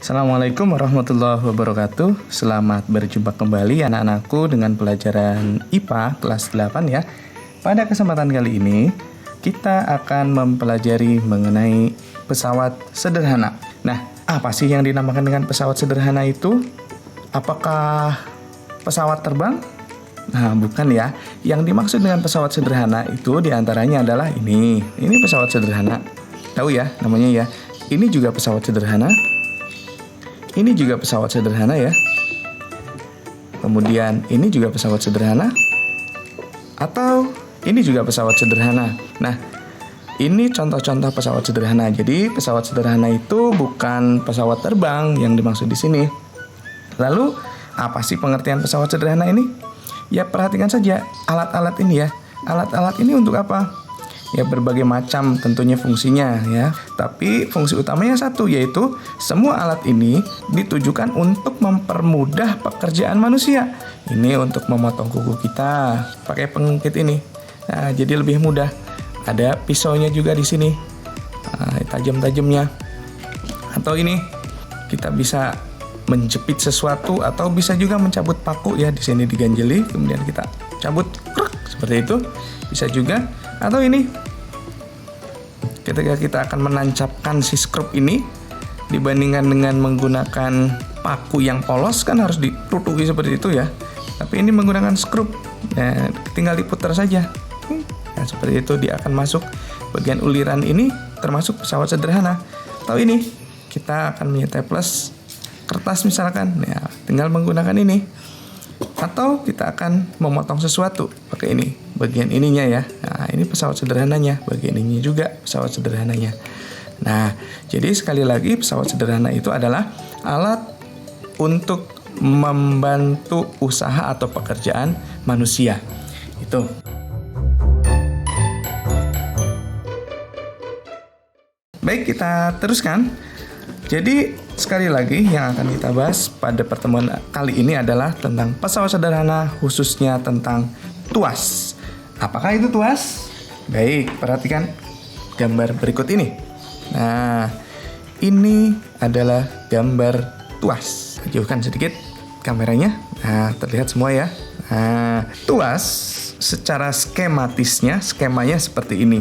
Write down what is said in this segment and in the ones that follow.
Assalamualaikum warahmatullahi wabarakatuh. Selamat berjumpa kembali anak-anakku dengan pelajaran IPA kelas 8 ya. Pada kesempatan kali ini kita akan mempelajari mengenai pesawat sederhana. Nah, apa sih yang dinamakan dengan pesawat sederhana itu? Apakah pesawat terbang? Nah, bukan ya. Yang dimaksud dengan pesawat sederhana itu diantaranya adalah ini pesawat sederhana. Tahu ya namanya ya. Ini juga pesawat sederhana. Ini juga pesawat sederhana ya. Kemudian ini juga pesawat sederhana. Atau ini juga pesawat sederhana. Nah, ini contoh-contoh pesawat sederhana. Jadi pesawat sederhana itu bukan pesawat terbang yang dimaksud di sini. Lalu apa sih pengertian pesawat sederhana ini? Ya perhatikan saja alat-alat ini ya. Alat-alat ini untuk apa? Ya berbagai macam tentunya fungsinya ya. Tapi fungsi utamanya satu, yaitu semua alat ini ditujukan untuk mempermudah pekerjaan manusia. Ini untuk memotong kuku kita pakai pengungkit ini. Nah, jadi lebih mudah. Ada pisaunya juga di sini. Tajam-tajamnya. Atau ini kita bisa menjepit sesuatu atau bisa juga mencabut paku ya, di sini diganjeli kemudian kita cabut seperti itu. Bisa juga. Atau ini ketika kita akan menancapkan si skrup ini, dibandingkan dengan menggunakan paku yang polos kan harus ditutupi seperti itu ya. Tapi ini menggunakan skrup, ya, tinggal diputar saja. Nah, seperti itu dia akan masuk bagian uliran ini, termasuk pesawat sederhana. Atau ini kita akan menyeteples kertas misalkan, ya, tinggal menggunakan ini. Atau kita akan memotong sesuatu pakai ini, bagian ininya ya. Nah, ini pesawat sederhananya, bagian ini juga pesawat sederhananya. Nah, jadi sekali lagi pesawat sederhana itu adalah alat untuk membantu usaha atau pekerjaan manusia. Itu. Baik, kita teruskan. Jadi sekali lagi yang akan kita bahas pada pertemuan kali ini adalah tentang pesawat sederhana, khususnya tentang tuas. Apakah itu tuas? Baik, perhatikan gambar berikut ini. Nah, ini adalah gambar tuas. Jauhkan sedikit kameranya. Nah, terlihat semua ya. Nah, tuas secara skemanya seperti ini.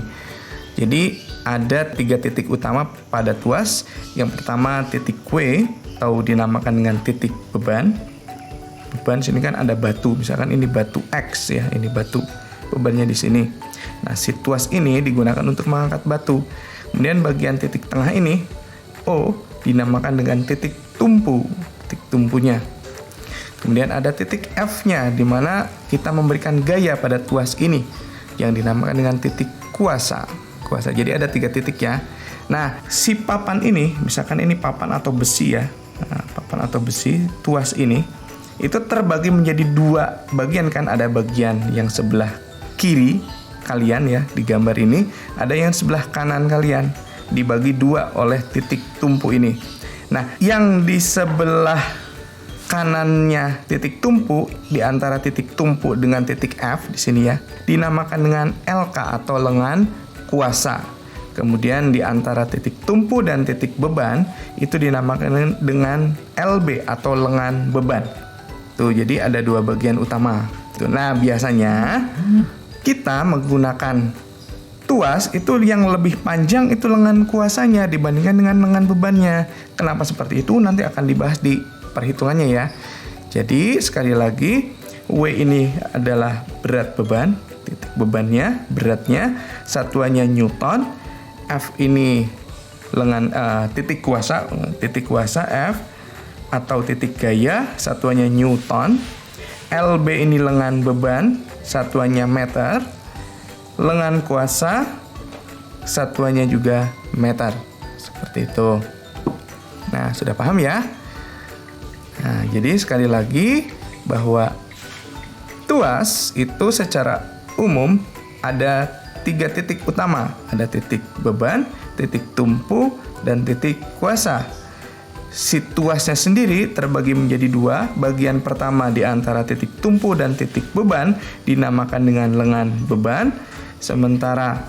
Jadi ada 3 titik utama pada tuas. Yang pertama titik Q atau dinamakan dengan titik beban. Beban sini kan ada batu, misalkan ini batu X ya, ini batu. Bebannya di sini. Nah, si tuas ini digunakan untuk mengangkat batu. Kemudian bagian titik tengah ini O dinamakan dengan titik tumpu, titik tumpunya. Kemudian ada titik F-nya di mana kita memberikan gaya pada tuas ini yang dinamakan dengan titik kuasa. Jadi ada 3 titik ya. Nah, si papan ini, misalkan ini papan atau besi ya. Nah, papan atau besi, tuas ini itu terbagi menjadi 2 bagian kan. Ada bagian yang sebelah kiri kalian ya di gambar ini, ada yang sebelah kanan kalian. Dibagi 2 oleh titik tumpu ini. Nah, yang di sebelah kanannya titik tumpu, di antara titik tumpu dengan titik F di sini ya, dinamakan dengan LK atau lengan kuasa. Kemudian di antara titik tumpu dan titik beban itu dinamakan dengan LB atau lengan beban. Tuh, jadi ada 2 bagian utama. Tuh, nah, biasanya kita menggunakan tuas itu yang lebih panjang itu lengan kuasanya dibandingkan dengan lengan bebannya. Kenapa seperti itu? Nanti akan dibahas di perhitungannya ya. Jadi sekali lagi, W ini adalah berat beban, titik bebannya, beratnya, satuannya Newton. F ini lengan titik kuasa F atau titik gaya, satuannya Newton. LB ini lengan beban, satuannya meter. Lengan kuasa, satuannya juga meter. Seperti itu. Nah, sudah paham ya? Nah, jadi sekali lagi bahwa tuas itu secara umum ada 3 titik utama. Ada titik beban, titik tumpu, dan titik kuasa. Si tuasnya sendiri terbagi menjadi 2. Bagian pertama di antara titik tumpu dan titik beban dinamakan dengan lengan beban. Sementara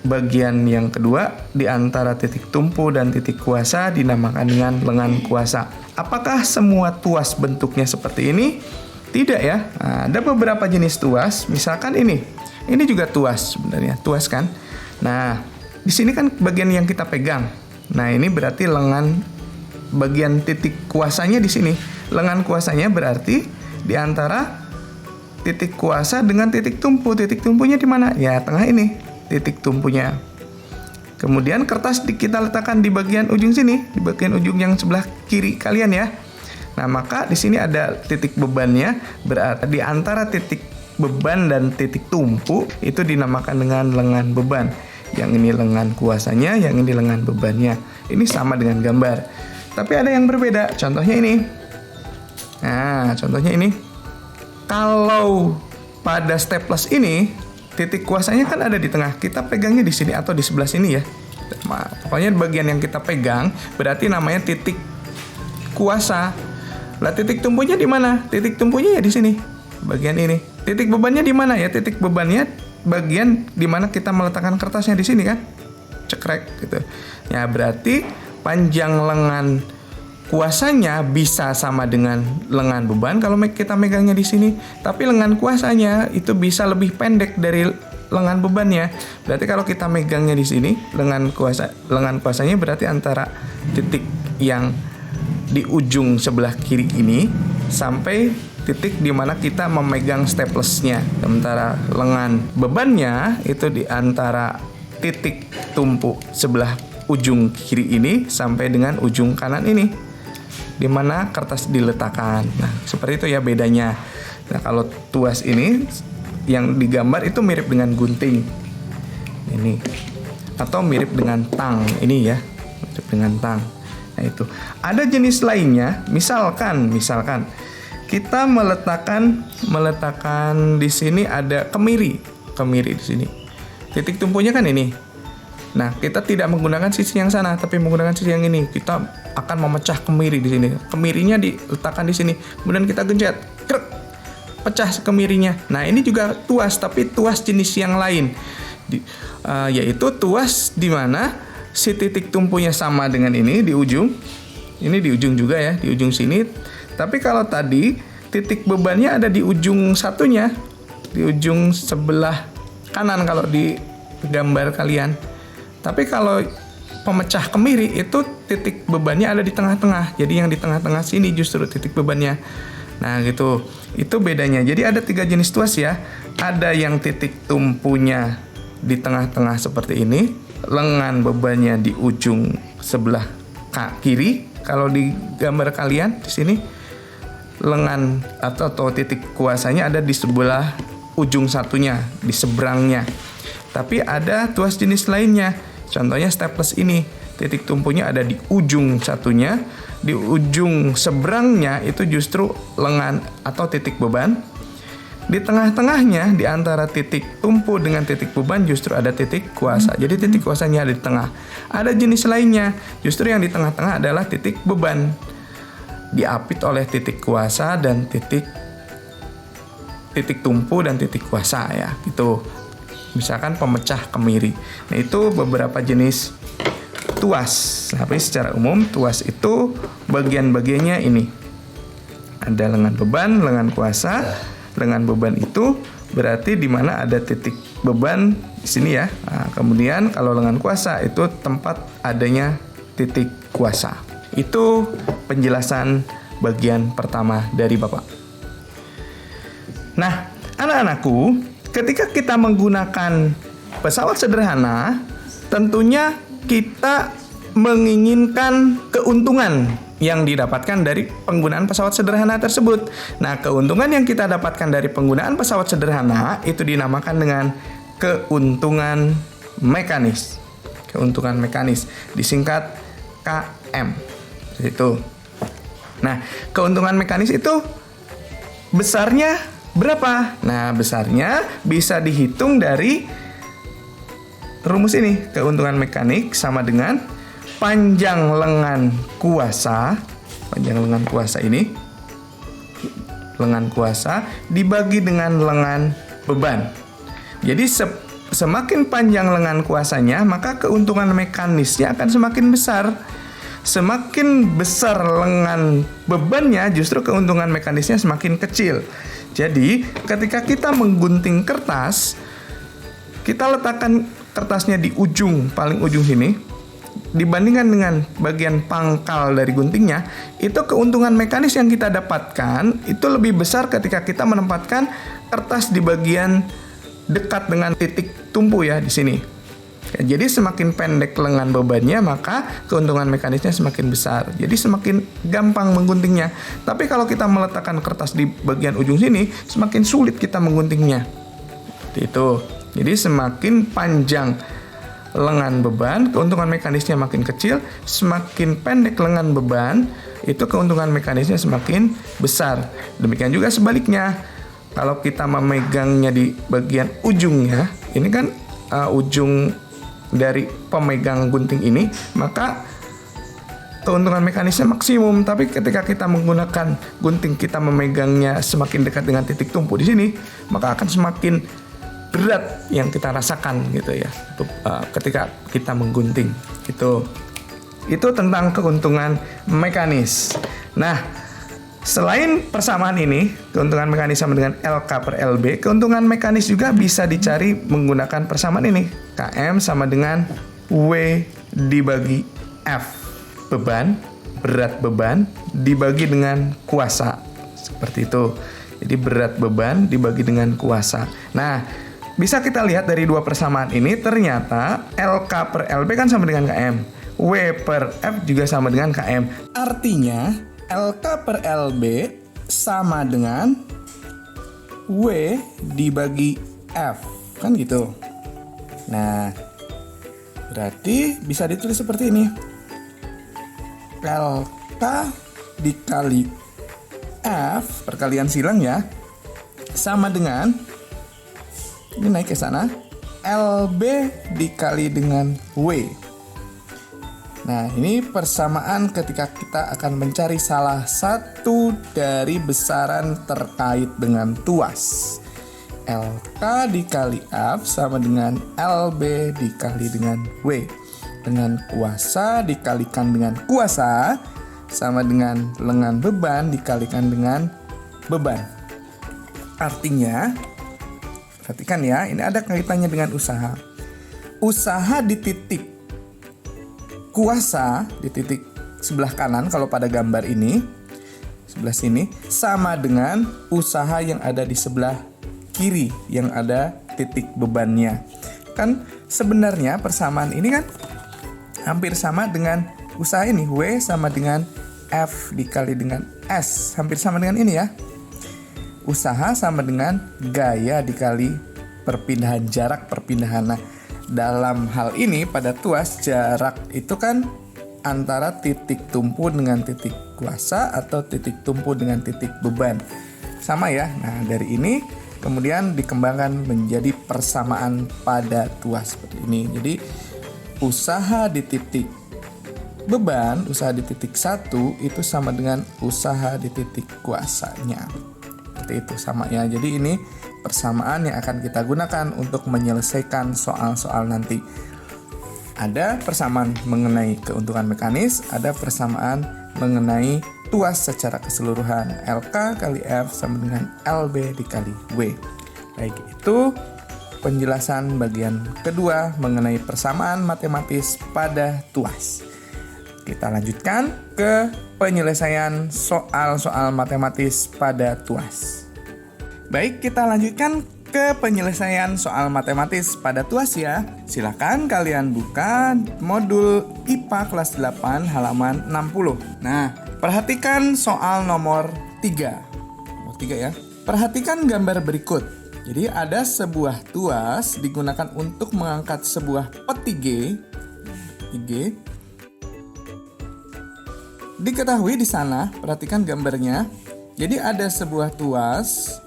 bagian yang kedua di antara titik tumpu dan titik kuasa dinamakan dengan lengan kuasa. Apakah semua tuas bentuknya seperti ini? Tidak ya. Nah, ada beberapa jenis tuas. Misalkan ini juga tuas sebenarnya, tuas kan. Nah, di sini kan bagian yang kita pegang. Nah, ini berarti lengan, bagian titik kuasanya di sini. Lengan kuasanya berarti di antara titik kuasa dengan titik tumpu. Titik tumpunya di mana? Ya, tengah ini titik tumpunya. Kemudian kertas kita letakkan di bagian ujung sini, di bagian ujung yang sebelah kiri kalian ya. Nah, maka di sini ada titik bebannya, berarti di antara titik beban dan titik tumpu itu dinamakan dengan lengan beban. Yang ini lengan kuasanya, yang ini lengan bebannya. Ini sama dengan gambar. Tapi ada yang berbeda. Contohnya ini. Nah, contohnya ini. Kalau pada staples ini, titik kuasanya kan ada di tengah. Kita pegangnya di sini atau di sebelah sini ya. Pokoknya bagian yang kita pegang berarti namanya titik kuasa. Lah, titik tumpunya di mana? Titik tumpunya ya di sini. Bagian ini. Titik bebannya di mana ya? Titik bebannya bagian di mana kita meletakkan kertasnya di sini kan? Cekrek gitu. Ya, berarti panjang lengan kuasanya bisa sama dengan lengan beban kalau kita megangnya di sini, tapi lengan kuasanya itu bisa lebih pendek dari lengan bebannya. Berarti kalau kita megangnya di sini, lengan kuasanya berarti antara titik yang di ujung sebelah kiri ini sampai titik di mana kita memegang staplesnya. Sementara lengan bebannya itu di antara titik tumpu sebelah ujung kiri ini sampai dengan ujung kanan ini, di mana kertas diletakkan. Nah, seperti itu ya bedanya. Nah, kalau tuas ini yang digambar itu mirip dengan gunting. Ini. Atau mirip dengan tang. Ini ya. Mirip dengan tang. Nah, itu. Ada jenis lainnya, misalkan kita meletakkan di sini ada kemiri di sini. Titik tumpunya kan ini. Nah, kita tidak menggunakan sisi yang sana, tapi menggunakan sisi yang ini. Kita akan memecah kemiri di sini. Kemirinya diletakkan di sini. Kemudian kita gencet, krek, pecah kemirinya. Nah, ini juga tuas, tapi tuas jenis yang lain, yaitu tuas di mana si titik tumpunya sama dengan ini di ujung. Ini di ujung juga ya, di ujung sini. Tapi kalau tadi titik bebannya ada di ujung satunya, di ujung sebelah kanan kalau di gambar kalian. Tapi kalau pemecah kemiri itu titik bebannya ada di tengah-tengah. Jadi yang di tengah-tengah sini justru titik bebannya. Nah, gitu. Itu bedanya. Jadi ada 3 jenis tuas ya. Ada yang titik tumpunya di tengah-tengah seperti ini, lengan bebannya di ujung sebelah kiri. Kalau di gambar kalian di sini lengan atau titik kuasanya ada di sebelah ujung satunya, di seberangnya. Tapi ada tuas jenis lainnya. Contohnya staples ini, titik tumpunya ada di ujung satunya, di ujung seberangnya itu justru lengan atau titik beban. Di tengah-tengahnya, di antara titik tumpu dengan titik beban justru ada titik kuasa. Jadi titik kuasanya ada di tengah. Ada jenis lainnya, justru yang di tengah-tengah adalah titik beban. Diapit oleh titik kuasa dan titik tumpu dan titik kuasa ya, gitu. Misalkan pemecah kemiri. Nah, itu beberapa jenis tuas. Tapi secara umum tuas itu bagian-bagiannya ini. Ada lengan beban, lengan kuasa. Lengan beban itu berarti di mana ada titik beban di sini ya. Nah, kemudian kalau lengan kuasa itu tempat adanya titik kuasa. Itu penjelasan bagian pertama dari Bapak. Nah, anak-anakku, ketika kita menggunakan pesawat sederhana, tentunya kita menginginkan keuntungan yang didapatkan dari penggunaan pesawat sederhana tersebut. Nah, keuntungan yang kita dapatkan dari penggunaan pesawat sederhana itu dinamakan dengan keuntungan mekanis. Keuntungan mekanis disingkat KM. Itu. Nah, keuntungan mekanis itu besarnya berapa? Nah, besarnya bisa dihitung dari rumus ini. Keuntungan mekanik sama dengan panjang lengan kuasa. Panjang lengan kuasa ini, lengan kuasa dibagi dengan lengan beban. Jadi semakin panjang lengan kuasanya, maka keuntungan mekanisnya akan semakin besar. Semakin besar lengan bebannya, justru keuntungan mekanisnya semakin kecil. Jadi, ketika kita menggunting kertas, kita letakkan kertasnya di paling ujung sini, dibandingkan dengan bagian pangkal dari guntingnya, itu keuntungan mekanis yang kita dapatkan itu lebih besar ketika kita menempatkan kertas di bagian dekat dengan titik tumpu ya di sini. Jadi semakin pendek lengan bebannya, maka keuntungan mekanisnya semakin besar. Jadi semakin gampang mengguntingnya. Tapi kalau kita meletakkan kertas di bagian ujung sini, semakin sulit kita mengguntingnya. Seperti itu. Jadi semakin panjang lengan beban, keuntungan mekanisnya makin kecil. Semakin pendek lengan beban, itu keuntungan mekanisnya semakin besar. Demikian juga sebaliknya. Kalau kita memegangnya di bagian ujungnya, ini kan ujung dari pemegang gunting ini, maka keuntungan mekanisnya maksimum. Tapi ketika kita menggunakan gunting, kita memegangnya semakin dekat dengan titik tumpu di sini, maka akan semakin berat yang kita rasakan gitu ya, ketika kita menggunting. Itu tentang keuntungan mekanis. Nah, selain persamaan ini, keuntungan mekanis sama dengan LK per LB, keuntungan mekanis juga bisa dicari menggunakan persamaan ini. KM sama dengan W dibagi F. Berat beban dibagi dengan kuasa. Seperti itu. Jadi berat beban dibagi dengan kuasa. Nah, bisa kita lihat dari dua persamaan ini, ternyata LK per LB kan sama dengan KM. W per F juga sama dengan KM. Artinya, LK per LB sama dengan W dibagi F, kan gitu. Nah, berarti bisa ditulis seperti ini. LK dikali F, perkalian silang ya, sama dengan, ini naik ke sana, LB dikali dengan W. Nah, ini persamaan ketika kita akan mencari salah satu dari besaran terkait dengan tuas. LK dikali F sama dengan LB dikali dengan W. Dengan kuasa dikalikan dengan kuasa sama dengan lengan beban dikalikan dengan beban. Artinya, perhatikan ya, ini ada kaitannya dengan usaha. Usaha di titik kuasa di titik sebelah kanan kalau pada gambar ini, sebelah sini, sama dengan usaha yang ada di sebelah kiri yang ada titik bebannya. Kan sebenarnya persamaan ini kan hampir sama dengan usaha ini, W sama dengan F dikali dengan S, hampir sama dengan ini ya. Usaha sama dengan gaya dikali perpindahan jarak perpindahan. Nah, dalam hal ini pada tuas, jarak itu kan antara titik tumpu dengan titik kuasa atau titik tumpu dengan titik beban. Sama ya. Nah, dari ini kemudian dikembangkan menjadi persamaan pada tuas seperti ini. Jadi usaha di titik beban, usaha di titik 1 itu sama dengan usaha di titik kuasanya. Seperti itu sama ya. Jadi ini persamaan yang akan kita gunakan untuk menyelesaikan soal-soal nanti. Ada persamaan mengenai keuntungan mekanis, ada persamaan mengenai tuas secara keseluruhan. LK kali F sama dengan LB dikali W. Baik, itu penjelasan bagian kedua mengenai persamaan matematis pada tuas. Kita lanjutkan ke penyelesaian soal-soal matematis pada tuas. Baik, kita lanjutkan ke penyelesaian soal matematis pada tuas ya. Silakan kalian buka modul IPA kelas 8 halaman 60. Nah, perhatikan soal nomor 3. Nomor 3 ya. Perhatikan gambar berikut. Jadi ada sebuah tuas digunakan untuk mengangkat sebuah peti G. Diketahui di sana, perhatikan gambarnya. Jadi ada sebuah tuas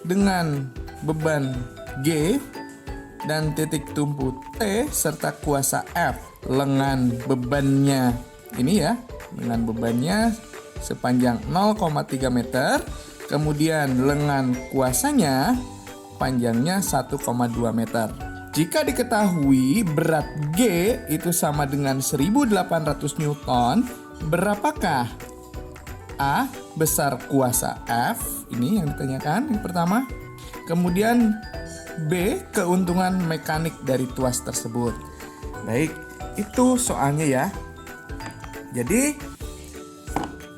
dengan beban G dan titik tumpu T serta kuasa F. Lengan bebannya ini ya, lengan bebannya sepanjang 0,3 meter. Kemudian lengan kuasanya panjangnya 1,2 meter. J Jika diketahui berat G itu sama dengan 1800 Newton, berapakah A. besar kuasa F? Ini yang ditanyakan yang pertama. Kemudian B. keuntungan mekanik dari tuas tersebut. Baik, itu soalnya ya. Jadi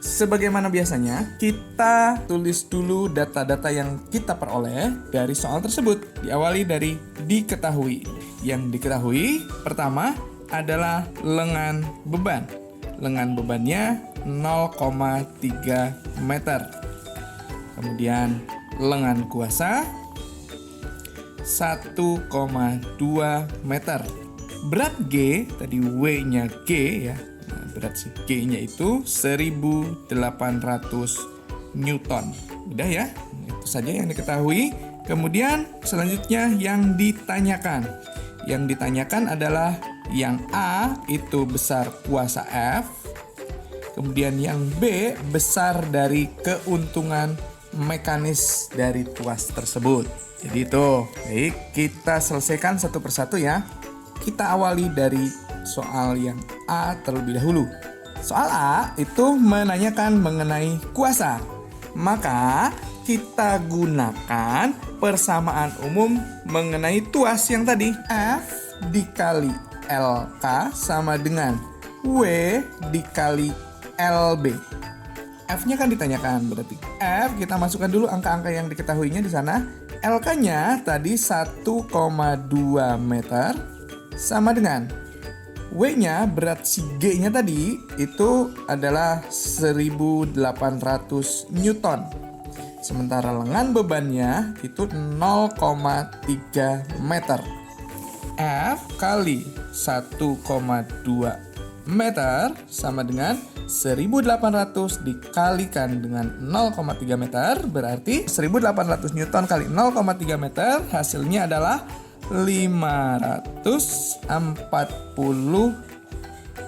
sebagaimana biasanya, kita tulis dulu data-data yang kita peroleh dari soal tersebut. Diawali dari diketahui. Yang diketahui pertama adalah lengan beban. Lengan bebannya 0,3 meter. Kemudian lengan kuasa 1,2 meter. Berat G, tadi W-nya G ya. Nah, berat si G-nya itu 1800 Newton. Udah ya, itu saja yang diketahui. Kemudian selanjutnya yang ditanyakan. Yang ditanyakan adalah yang A itu besar kuasa F. Kemudian yang B besar dari keuntungan mekanis dari tuas tersebut. Jadi itu, baik, kita selesaikan satu persatu ya. Kita awali dari soal yang A terlebih dahulu. Soal A itu menanyakan mengenai kuasa. Maka kita gunakan persamaan umum mengenai tuas yang tadi. F dikali LK sama dengan W dikali LB. F-nya kan ditanyakan, berarti F kita masukkan dulu angka-angka yang diketahuinya di sana. LK-nya tadi 1,2 meter sama dengan W-nya berat si G-nya tadi itu adalah 1800 Newton. Sementara lengan bebannya itu 0,3 meter. F kali 1,2 meter sama dengan 1800 dikalikan dengan 0,3 meter berarti 1800 Newton kali 0,3 meter hasilnya adalah 540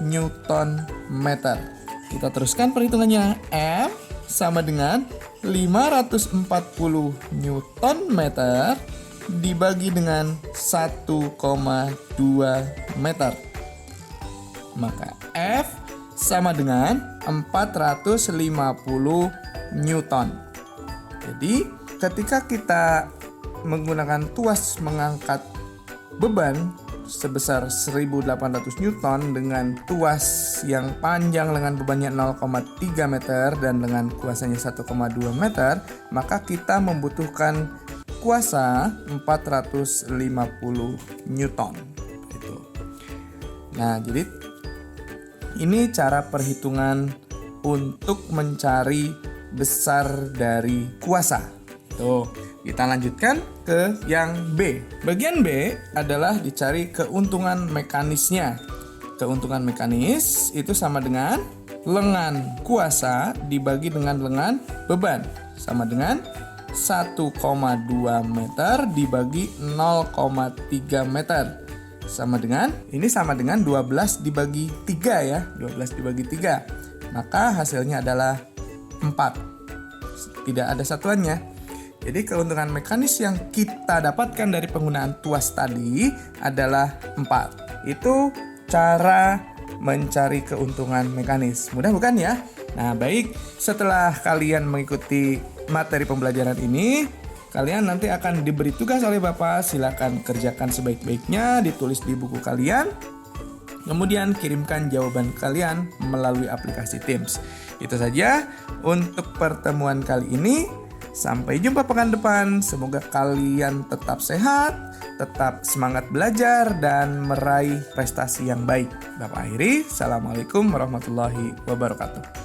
Newton meter. Kita teruskan perhitungannya. F sama dengan 540 Newton meter dibagi dengan 1,2 meter. Maka F sama dengan 450 Newton. Jadi ketika kita menggunakan tuas mengangkat beban sebesar 1800 Newton dengan tuas yang panjang lengan bebannya 0,3 meter dan lengan kuasanya 1,2 meter, maka kita membutuhkan kuasa 450 Newton. Itu. Nah, jadi ini cara perhitungan untuk mencari besar dari kuasa. Tuh, kita lanjutkan ke yang B. Bagian B adalah dicari keuntungan mekanisnya. Keuntungan mekanis itu sama dengan lengan kuasa dibagi dengan lengan beban. Sama dengan 1,2 meter dibagi 0,3 meter. Sama dengan, ini sama dengan 12 dibagi 3 ya, 12 dibagi 3. Maka hasilnya adalah 4. Tidak ada satuannya. Jadi keuntungan mekanis yang kita dapatkan dari penggunaan tuas tadi adalah 4. Itu cara mencari keuntungan mekanis. Mudah bukan ya? Nah, baik, setelah kalian mengikuti materi pembelajaran ini, kalian nanti akan diberi tugas oleh Bapak, silakan kerjakan sebaik-baiknya, ditulis di buku kalian. Kemudian kirimkan jawaban kalian melalui aplikasi Teams. Itu saja untuk pertemuan kali ini. Sampai jumpa pekan depan. Semoga kalian tetap sehat, tetap semangat belajar, dan meraih prestasi yang baik. Bapak akhiri, Assalamualaikum warahmatullahi wabarakatuh.